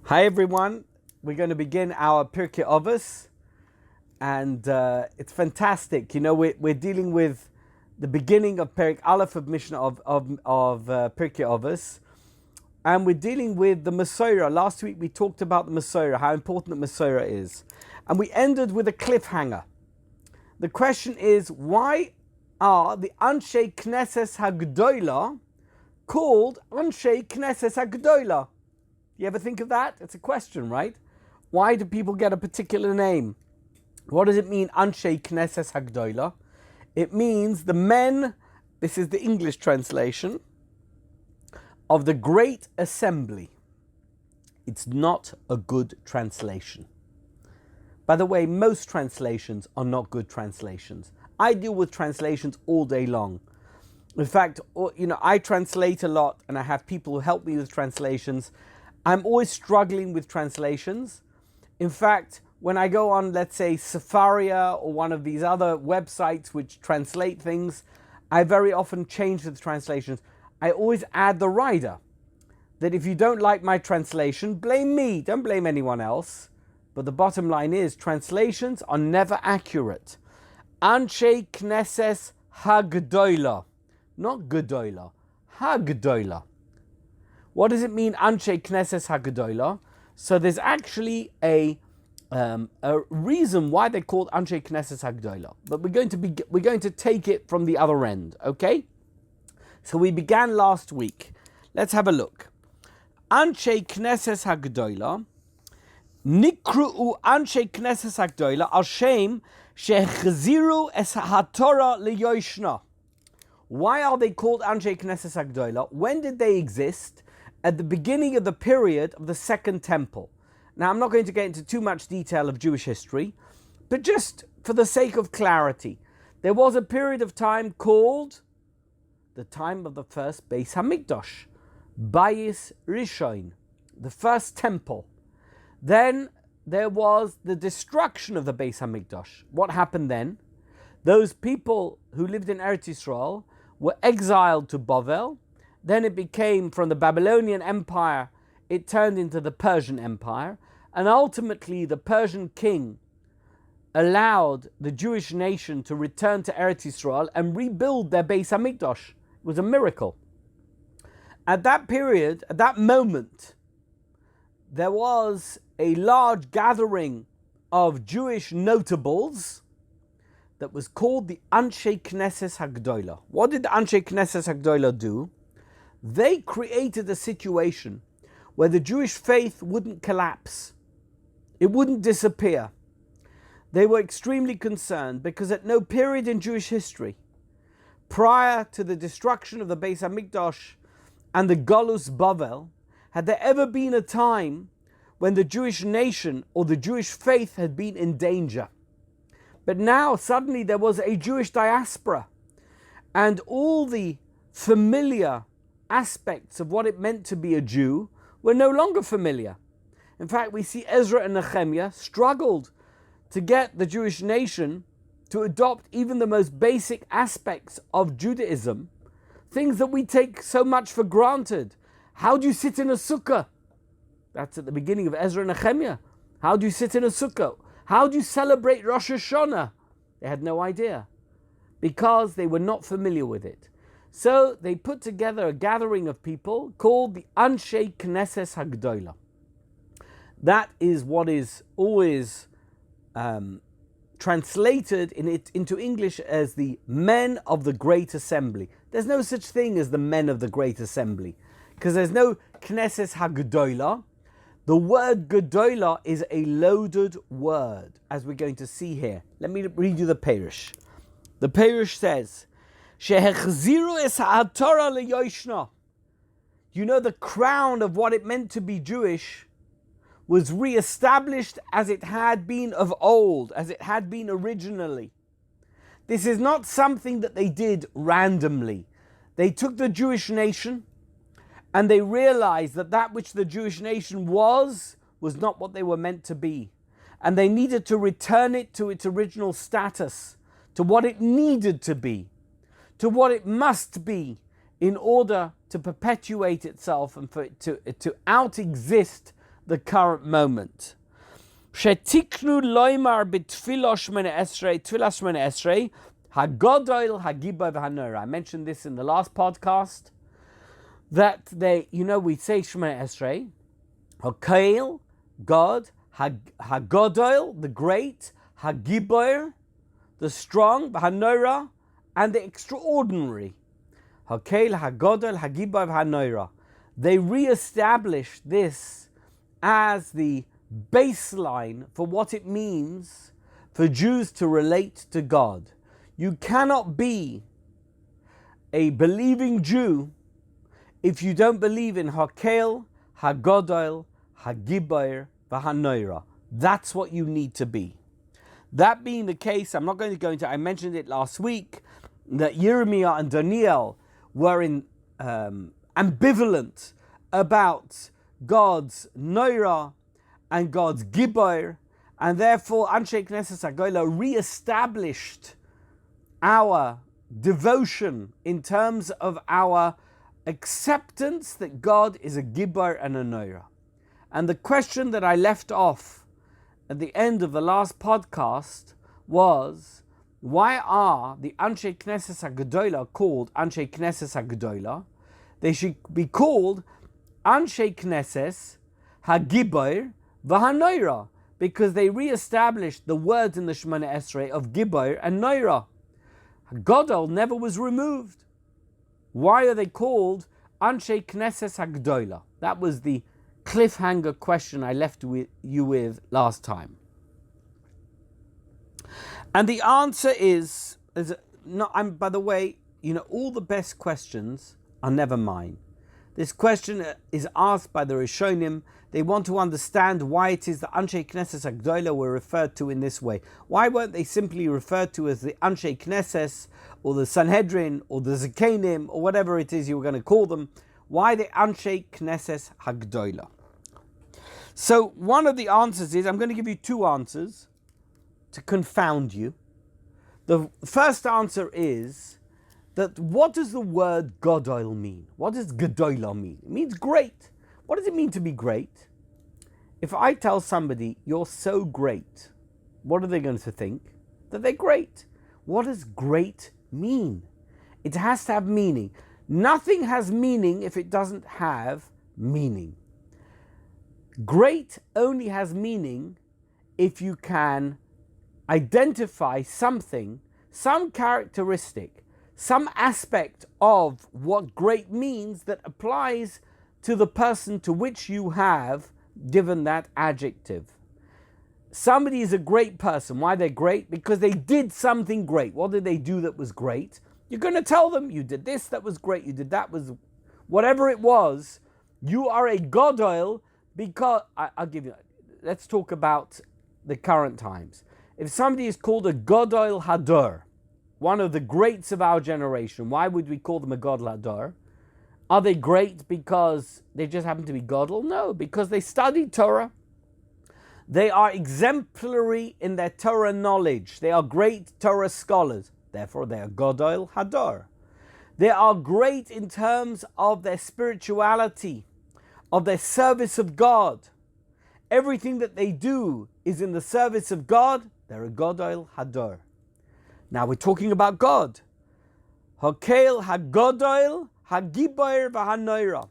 Hi everyone, we're going to begin our Pirkei Avot, and it's fantastic. You know, we're dealing with the beginning of Perek Aleph of Mishna of Pirkei Avot, and we're dealing with the Masorah. Last week we talked about the Masorah, how important the Masorah is, and we ended with a cliffhanger. The question is, why are the Anshei Knesses HaGdoila called Anshei Knesses HaGdoila? You ever think of that? It's a question, right? Why do people get a particular name? What does it mean, Anshei Knesses HaGdoila? It means the men, this is the English translation, of the Great Assembly. It's not a good translation. By the way, most translations are not good translations. I deal with translations all day long. In fact, I translate a lot and I have people who help me with translations. I'm always struggling with translations. In fact, when I go on, let's say, Safaria or one of these other websites which translate things, I very often change the translations. I always add the rider that if you don't like my translation, blame me, don't blame anyone else. But the bottom line is, translations are never accurate. Anshei Knesses HaGdoila, not Gedoila, HaGdoila. What does it mean, Anshei Knesses HaGdoila? So there's actually a reason why they're called Anshei Knesses HaGdoila, but we're going to take it from the other end, okay? So we began last week. Let's have a look. Anshei Knesses HaGdoila Nikru'u Anshei Knesses HaGdoila al shem shechziru es haTorah liyoshna. Why are they called Anshei Knesses HaGdoila? When did they exist? At the beginning of the period of the Second Temple. Now, I'm not going to get into too much detail of Jewish history, but just for the sake of clarity, there was a period of time called the time of the first Beis HaMikdash, Bayis Rishon, the first temple. Then there was the destruction of the Beis HaMikdash. What happened then? Those people who lived in Eretz Yisrael were exiled to Bavel. Then it became, from the Babylonian Empire, it turned into the Persian Empire. And ultimately, the Persian king allowed the Jewish nation to return to Eretz Yisrael and rebuild their Beis HaMikdash. It was a miracle. At that period, at that moment, there was a large gathering of Jewish notables that was called the Anshei Knesses HaGdoila. What did the Anshei Knesses HaGdoila do? They created a situation where the Jewish faith wouldn't collapse. It wouldn't disappear. They were extremely concerned because at no period in Jewish history, prior to the destruction of the Beis HaMikdash and the Golus Bavel, had there ever been a time when the Jewish nation or the Jewish faith had been in danger. But now suddenly there was a Jewish diaspora, and all the familiar aspects of what it meant to be a Jew were no longer familiar. In fact, we see Ezra and Nehemiah struggled to get the Jewish nation to adopt even the most basic aspects of Judaism, things that we take so much for granted. How do you sit in a sukkah? That's at the beginning of Ezra and Nehemiah. How do you sit in a sukkah? How do you celebrate Rosh Hashanah? They had no idea because they were not familiar with it. So they put together a gathering of people called the Anshei Knesses HaGdoila. That is what is always translated into English as the men of the Great Assembly. There's no such thing as the men of the Great Assembly because there's no Knesses HaGdoila. The word Gedoila is a loaded word, as we're going to see here. Let me read you the Perush. The Perush says, Shehechziru es haTorah liyoshna. You know, the crown of what it meant to be Jewish was re-established as it had been of old, as it had been originally. This is not something that they did randomly. They took the Jewish nation and they realized that that which the Jewish nation was not what they were meant to be. And they needed to return it to its original status, to what it needed to be, to what it must be in order to perpetuate itself and for it to out-exist the current moment. Shetiknu loymar b'tfilah shmona esrei, hagodol, hagibar, v'hanoira. I mentioned this in the last podcast, that we say Shmona Esrei, Hakeil, God, Hagodol, the great, Hagibor, the strong, Hanoira, and the extraordinary. Hakeil, Hagodol, Hagibor, Hanoira. They re-established this as the baseline for what it means for Jews to relate to God. You cannot be a believing Jew if you don't believe in Hakeil, Hagodol, Hagibor, V'Hanoira. That's what you need to be. That being the case, I'm not going to go into, I mentioned it last week, that Jeremiah and Daniel were ambivalent about God's Noira and God's Gibor, and therefore Anshe Knesset HaGola re-established our devotion in terms of our acceptance that God is a Gibor and a Noira. And the question that I left off at the end of the last podcast was, why are the Anshe Knesset HaGedola called Anshe Knesset HaGedola? They should be called Anshe Knesset HaGibor v'Hanoira, because they re-established the words in the Shemona Esrei of Gibor and Noira. Godol never was removed. Why are they called Anshe Knesset HaGedola? That was the cliffhanger question I left you with last time. And the answer by the way, all the best questions are never mine. This question is asked by the Rishonim. They want to understand why it is the Anshe Knesset HaGedola were referred to in this way. Why weren't they simply referred to as the Anshe Knesset or the Sanhedrin or the Zakenim or whatever it is you were going to call them? Why the Anshe Knesset HaGedola? So one of the answers is, I'm going to give you two answers to confound you. The first answer is that what does the word Godol mean? What does Gedola mean? It means great. What does it mean to be great? If I tell somebody, you're so great, what are they going to think? That they're great. What does great mean? It has to have meaning. Nothing has meaning if it doesn't have meaning. Great only has meaning if you can identify something, some characteristic, some aspect of what great means that applies to the person to which you have given that adjective. Somebody is a great person. Why they're great? Because they did something great. What did they do that was great? You're going to tell them, you did this that was great, you did that was, whatever it was, you are a Godol because, I'll give you, let's talk about the current times. If somebody is called a Godol Hador, one of the greats of our generation, why would we call them a Godol Hador? Are they great because they just happen to be Godel? No, because they studied Torah. They are exemplary in their Torah knowledge. They are great Torah scholars. Therefore, they are Godel Hador. They are great in terms of their spirituality, of their service of God. Everything that they do is in the service of God. They're a Godel Hador. Now we're talking about God. Hakeil HaGodol HaGibor v'Hanoira.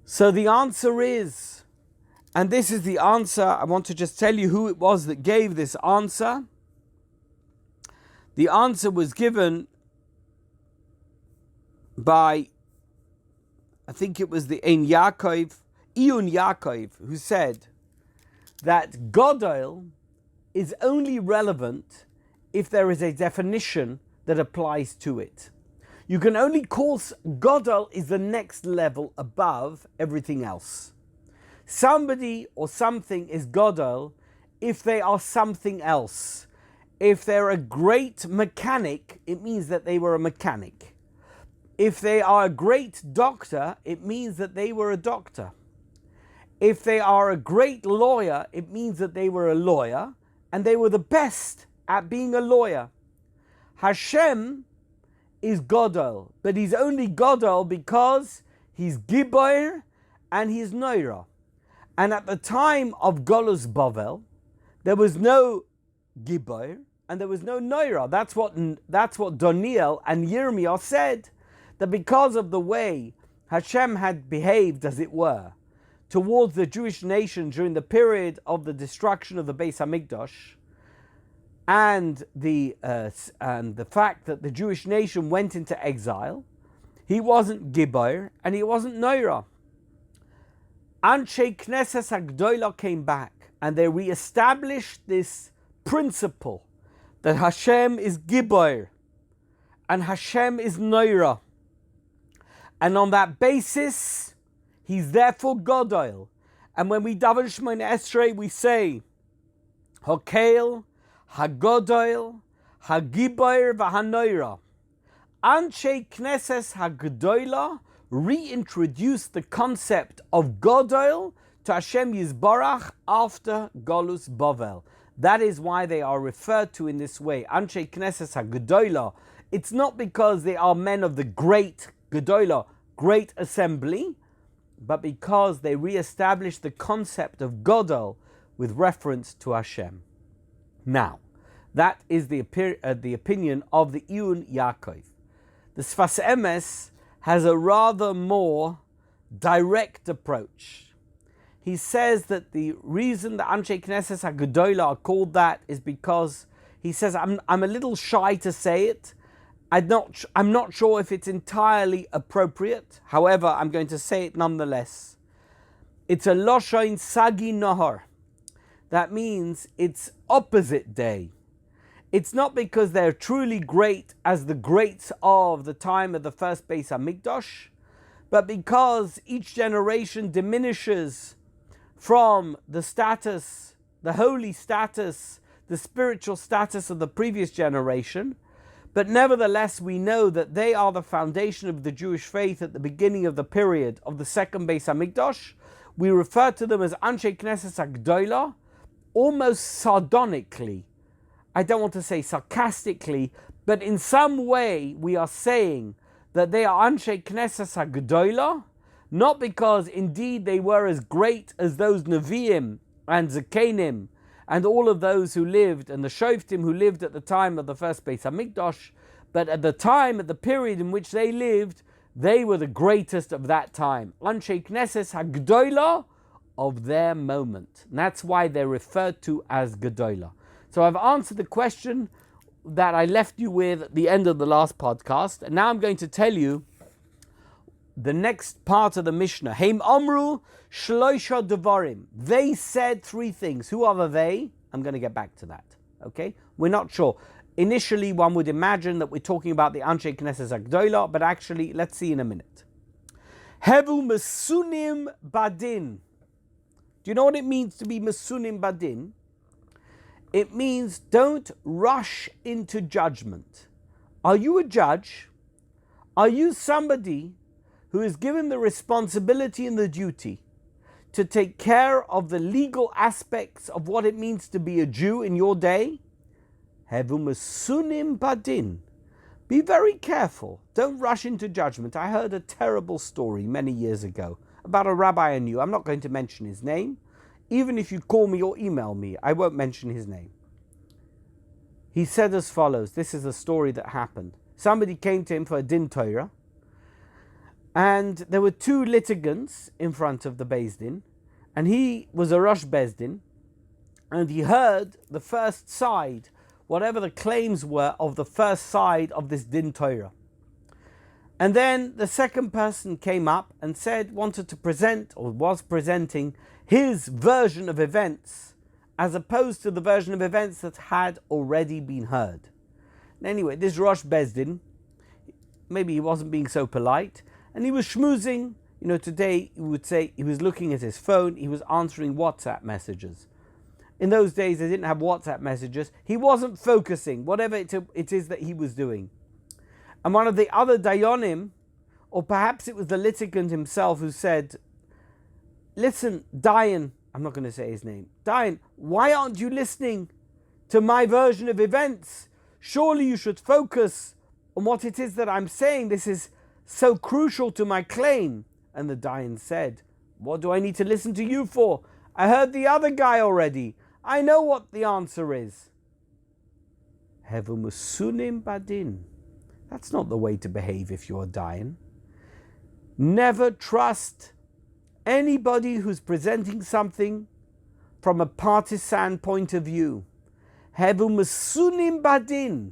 So the answer is, and this is the answer, I want to just tell you who it was that gave this answer. The answer was given by, I think it was the Ein Yaakov, Iyun Yaakov, who said that Godel is only relevant if there is a definition that applies to it. You can only call Godel is the next level above everything else. Somebody or something is Godel if they are something else. If they're a great mechanic, it means that they were a mechanic. If they are a great doctor, it means that they were a doctor. If they are a great lawyer, it means that they were a lawyer and they were the best at being a lawyer. Hashem is Godel, but he's only Godel because he's Gibor and he's Noira. And at the time of Golus Bavel, there was no Gibor and there was no Noira. That's what Daniel and Yirmiyah said, that because of the way Hashem had behaved, as it were, towards the Jewish nation during the period of the destruction of the Beis Hamikdash, and the fact that the Jewish nation went into exile, he wasn't Gibor and he wasn't Noira. Anshe Knesset HaGdolah came back and they re-established this principle that Hashem is Gibor and Hashem is Noira. And on that basis, he's therefore Godol. And when we daven Shemona Esrei, we say, Hokel, Hagodol, Hagibor, V'Hanoira. Anshe Knesset HaGdolah reintroduced the concept of Godol to Hashem Yisborach after Golus Bavel. That is why they are referred to in this way. Anshe Knesset HaGdolah. It's not because they are men of the great Gedolah, great assembly, but because they re-established the concept of Godol with reference to Hashem. Now, that is the opinion of the Iyun Yaakov. The Sfas Emes has a rather more direct approach. He says that the reason that Anshe Knesset HaGedolah are called that is because, he says, I'm a little shy to say it. I'm not sure if it's entirely appropriate. However, I'm going to say it nonetheless. It's a Loshoin Sagi Nahar. That means it's opposite day. It's not because they're truly great as the greats of the time of the first Beis Hamikdash, but because each generation diminishes from the status, the holy status, the spiritual status of the previous generation. But nevertheless, we know that they are the foundation of the Jewish faith at the beginning of the period of the second Beis Hamikdash. We refer to them as Anshe Knesset HaGdolah, almost sardonically. I don't want to say sarcastically, but in some way we are saying that they are Anshe Knesset HaGdolah, not because indeed they were as great as those Nevi'im and Zakenim and all of those who lived, and the Shoftim who lived at the time of the first Beis Hamikdash, but at the period in which they lived, they were the greatest of that time. Anshe Knesset HaGdolah of their moment. And that's why they're referred to as Gedolah. So I've answered the question that I left you with at the end of the last podcast, and now I'm going to tell you the next part of the Mishnah. Heim Amru Shloisha Devarim. They said three things. Who are the they? I'm going to get back to that. Okay? We're not sure. Initially, one would imagine that we're talking about the Anshe Knesset HaGdolah, but actually, let's see in a minute. Hevu Mesunim Badin. Do you know what it means to be Mesunim Badin? It means don't rush into judgment. Are you a judge? Are you somebody who is given the responsibility and the duty to take care of the legal aspects of what it means to be a Jew in your day? Hevu Mesunim Badin. Be very careful. Don't rush into judgment. I heard a terrible story many years ago about a rabbi I knew. I'm not going to mention his name. Even if you call me or email me, I won't mention his name. He said as follows. This is a story that happened. Somebody came to him for a din Torah, and there were two litigants in front of the Beis Din, and he was a Rosh Beis Din, and he heard the first side, whatever the claims were of the first side of this din Torah. And then the second person came up and wanted to present, or was presenting, his version of events, as opposed to the version of events that had already been heard. Anyway, this Rosh Beis Din, maybe he wasn't being so polite, and he was schmoozing. You know, today you would say he was looking at his phone, he was answering WhatsApp messages. In those days, they didn't have WhatsApp messages. He wasn't focusing, whatever it is that he was doing. And one of the other Dayanim, or perhaps it was the litigant himself, who said, listen, Dayan, I'm not going to say his name, Dayan, why aren't you listening to my version of events? Surely you should focus on what it is that I'm saying. This is so crucial to my claim. And the Dayan said, What do I need to listen to you for? I heard the other guy already. I know what the answer is. Hevu musunim badin. That's not the way to behave if you're dying. Never trust anybody who's presenting something from a partisan point of view. Hevu musunim badin.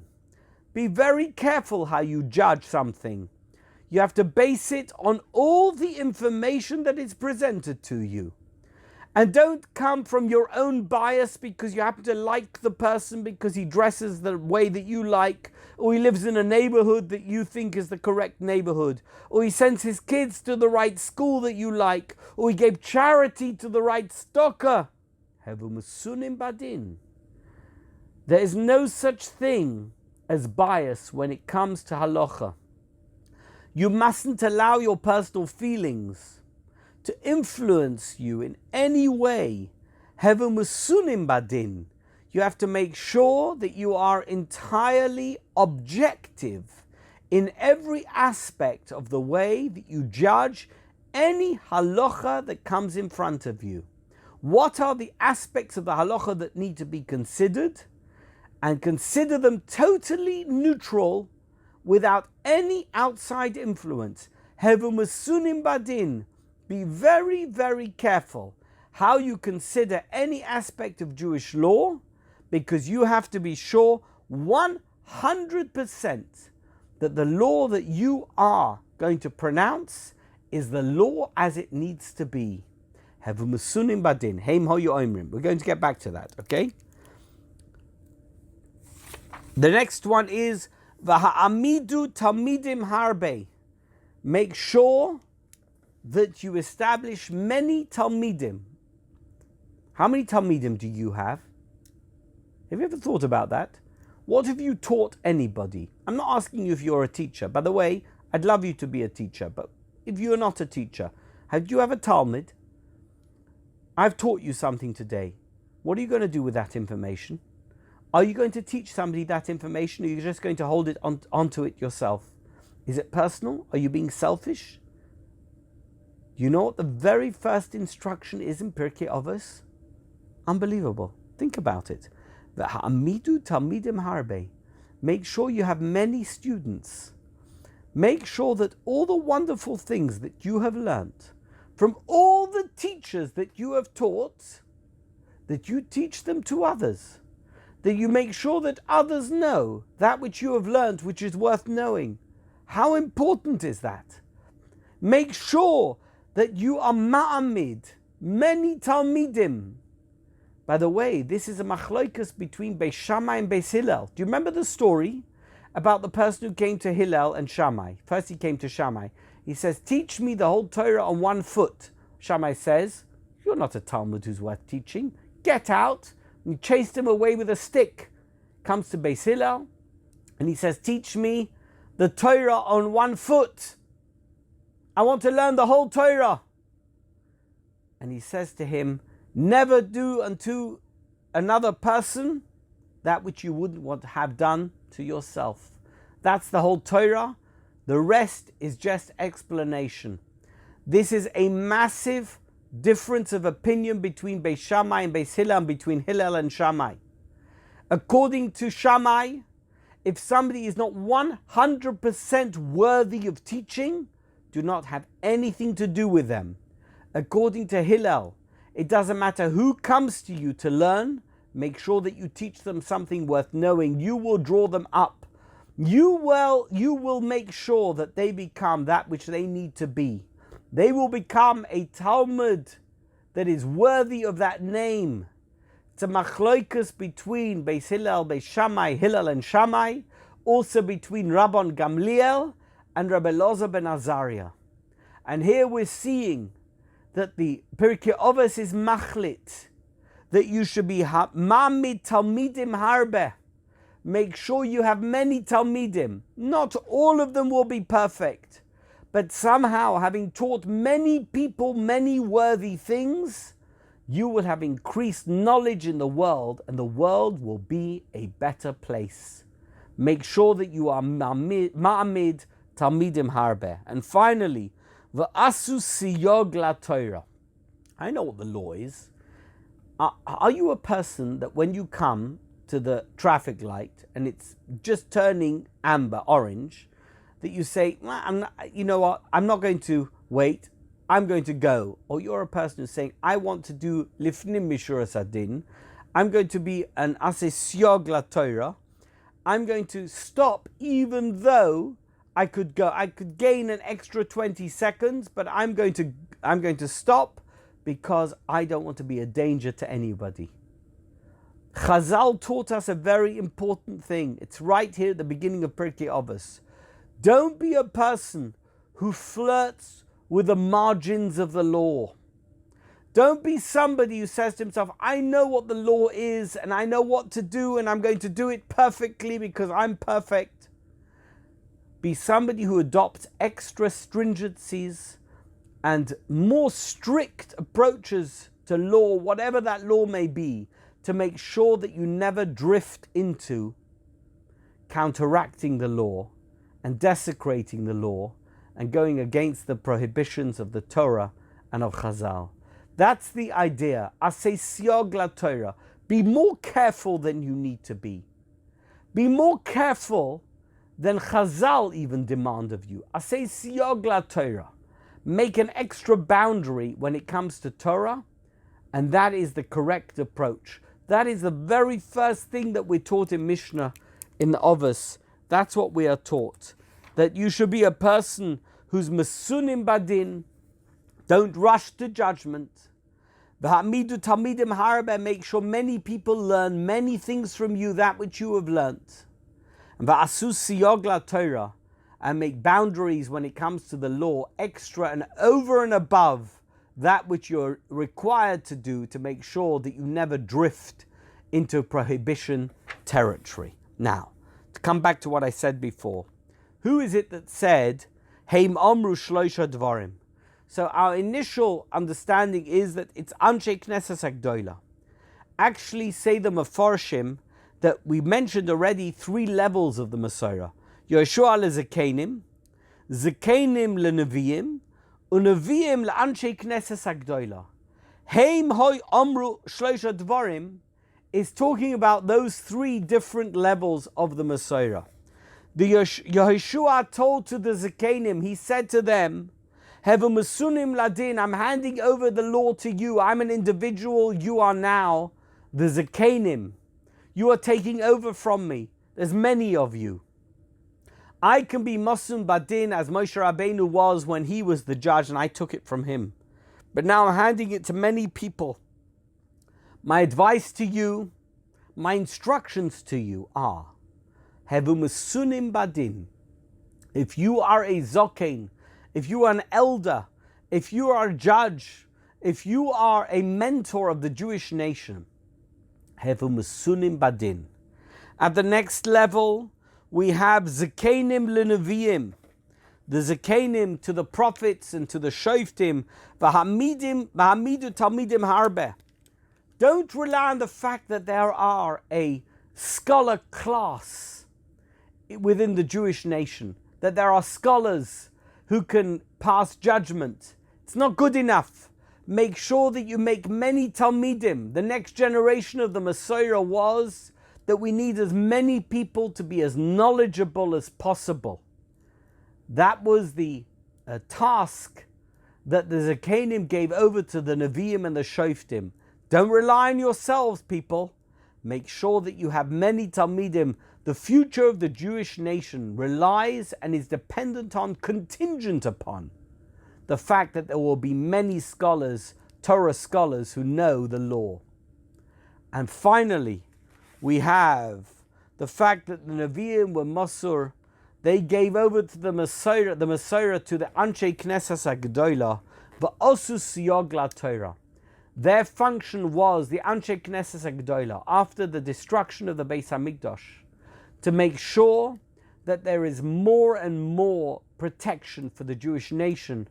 Be very careful how you judge something. You have to base it on all the information that is presented to you. And don't come from your own bias because you happen to like the person because he dresses the way that you like, or he lives in a neighborhood that you think is the correct neighborhood, or he sends his kids to the right school that you like, or he gave charity to the right stocker. Hevu musunim badin. There is no such thing as bias when it comes to halacha. You mustn't allow your personal feelings to influence you in any way. Hevu musunim badin. You have to make sure that you are entirely objective in every aspect of the way that you judge any halacha that comes in front of you. What are the aspects of the halacha that need to be considered? And consider them totally neutral without any outside influence. Hevu musunim badin. Be very, very careful how you consider any aspect of Jewish law, because you have to be sure 100% that the law that you are going to pronounce is the law as it needs to be. Hevu musunim badin. Heim hoyu omrim. We're going to get back to that, okay? The next one is V'ha'amidu talmidim harbe. Make sure that you establish many talmidim. How many talmidim do you have? Have you ever thought about that? What have you taught anybody? I'm not asking you if you're a teacher. By the way, I'd love you to be a teacher, but if you're not a teacher, do you have a Talmud? I've taught you something today. What are you going to do with that information? Are you going to teach somebody that information, or are you just going to hold it onto it yourself? Is it personal? Are you being selfish? You know what the very first instruction is in Pirkei Avot? Unbelievable. Think about it. V'ha'amidu talmidim harbe. Make sure you have many students. Make sure that all the wonderful things that you have learnt from all the teachers that you have taught, that you teach them to others. That you make sure that others know that which you have learnt, which is worth knowing. How important is that? Make sure that you are ma'amid, many talmidim. By the way, this is a machloikas between Beis Shammai and Beis Hillel. Do you remember the story about the person who came to Hillel and Shammai? First he came to Shammai. He says, teach me the whole Torah on 1 foot. Shammai says, you're not a Talmud who's worth teaching. Get out. And he chased him away with a stick. Comes to Beis Hillel and he says, teach me the Torah on 1 foot. I want to learn the whole Torah. And he says to him, never do unto another person that which you wouldn't want to have done to yourself. That's the whole Torah. The rest is just explanation. This is a massive difference of opinion between Beis Shammai and Beis Hillel, and between Hillel and Shammai. According to Shammai, if somebody is not 100% worthy of teaching, do not have anything to do with them. According to Hillel, it doesn't matter who comes to you to learn, make sure that you teach them something worth knowing. You will draw them up. You will make sure that they become that which they need to be. They will become a Talmud that is worthy of that name. It's a machloikas between Beis Hillel, Beis Shammai, Hillel and Shammai, also between Rabban Gamliel and Rabbi Elazar ben Azariah. And here we're seeing that the Pirkei Avot is machlit, that you should be ma'amid talmidim harbe. Make sure you have many talmidim. Not all of them will be perfect, but somehow, having taught many people many worthy things, you will have increased knowledge in the world, and the world will be a better place. Make sure that you are ma'amid talmidim harbe. And finally, v'asu siyog la Torah. I know what the law is. Are you a person that when you come to the traffic light and it's just turning amber, orange, that you say, well, you know what, I'm not going to wait, I'm going to go? Or you're a person who's saying, I want to do lifnim mishuras adin, I'm going to be an aseh siog la Torah, I'm going to stop even though I could gain an extra 20 seconds, but I'm going to stop because I don't want to be a danger to anybody. Chazal taught us a very important thing. It's right here at the beginning of Pirkei Avot. Don't be a person who flirts with the margins of the law. Don't be somebody who says to himself, I know what the law is and I know what to do and I'm going to do it perfectly because I'm perfect. Be somebody who adopts extra stringencies and more strict approaches to law, whatever that law may be, to make sure that you never drift into counteracting the law and desecrating the law and going against the prohibitions of the Torah and of Chazal. That's the idea. Aseh siog la Torah. Be more careful than you need to be. Be more careful than Chazal even demand of you. Aseh siog la Torah. Make an extra boundary when it comes to Torah, and that is the correct approach. That is the very first thing that we're taught in Mishna, in the Avos. That's what we are taught. That you should be a person who's mesunim badin. Don't rush to judgment. V'hamidu talmidim harbe. Make sure many people learn many things from you, that which you have learnt. And v'asu siyog la Torah. And make boundaries when it comes to the law, extra and over and above that which you're required to do to make sure that you never drift into prohibition territory. Now, to come back to what I said before, who is it that said, Heim Omru Shloisha Dvarim? So our initial understanding is that it's Anshe Knesset Agdola. Actually, say the Mefarshim that we mentioned already 3 levels of the Masorah. Yoshua leZakenim, Zakenim leNeviim, uNeviim leAnshe Knesset Agdola. Heim Hoi Omru Shloisha Dvarim is talking about those 3 different levels of the Masorah. The Yehoshua told to the Zakenim, he said to them, Hevu Mesunim Ladin, I'm handing over the law to you. I'm an individual, you are now the Zakenim. You are taking over from me. There's many of you. I can be Masum Badin as Moshe Rabbeinu was when he was the judge and I took it from him. But now I'm handing it to many people. My advice to you, my instructions to you are, Hevu Mesunim Badin. If you are a Zokein, if you are an elder, if you are a judge, if you are a mentor of the Jewish nation, Hevu Mesunim Badin. At the next level, we have Zakenim leNeviim, the Zakenim to the prophets and to the Shoftim, V'hamidu talmidim harbe. Don't rely on the fact that there are a scholar class within the Jewish nation, that there are scholars who can pass judgment. It's not good enough. Make sure that you make many talmidim. The next generation of the Masorah was that we need as many people to be as knowledgeable as possible. That was the task that the Zakenim gave over to the Nevi'im and the Shoftim. Don't rely on yourselves, people. Make sure that you have many Talmidim. The future of the Jewish nation relies and is dependent on, contingent upon, the fact that there will be many scholars, Torah scholars, who know the law. And finally, we have the fact that the Nevi'im were Masur. They gave over to the Masorah to the Anshe Knesset Agdola, v'osu siyog la Torah. Their function was, the Anshe Knesset Agdola, after the destruction of the Beis HaMikdash, to make sure that there is more and more protection for the Jewish nation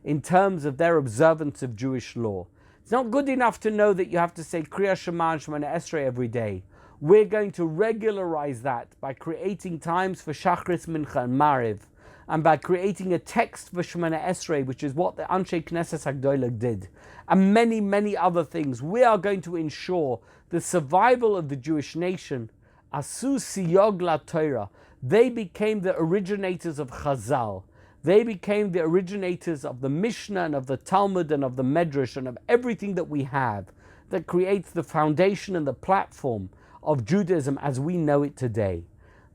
in terms of their observance of Jewish law. It's not good enough to know that you have to say Kriya Shema and Shemona Esrei every day. We're going to regularize that by creating times for Shachris, Mincha and Mariv, and by creating a text for Shemona Esrei, which is what the Anshe Knesset HaGdolah did, and many, many other things, we are going to ensure the survival of the Jewish nation. Asu siyog la Torah. They became the originators of Chazal. They became the originators of the Mishna and of the Talmud and of the Medrash and of everything that we have that creates the foundation and the platform of Judaism as we know it today.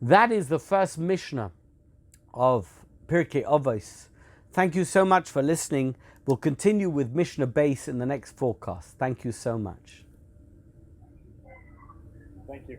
That is the first Mishnah of Pirkei Avot. Thank you so much for listening. We'll continue with Mishnah base in the next forecast. Thank you so much. Thank you.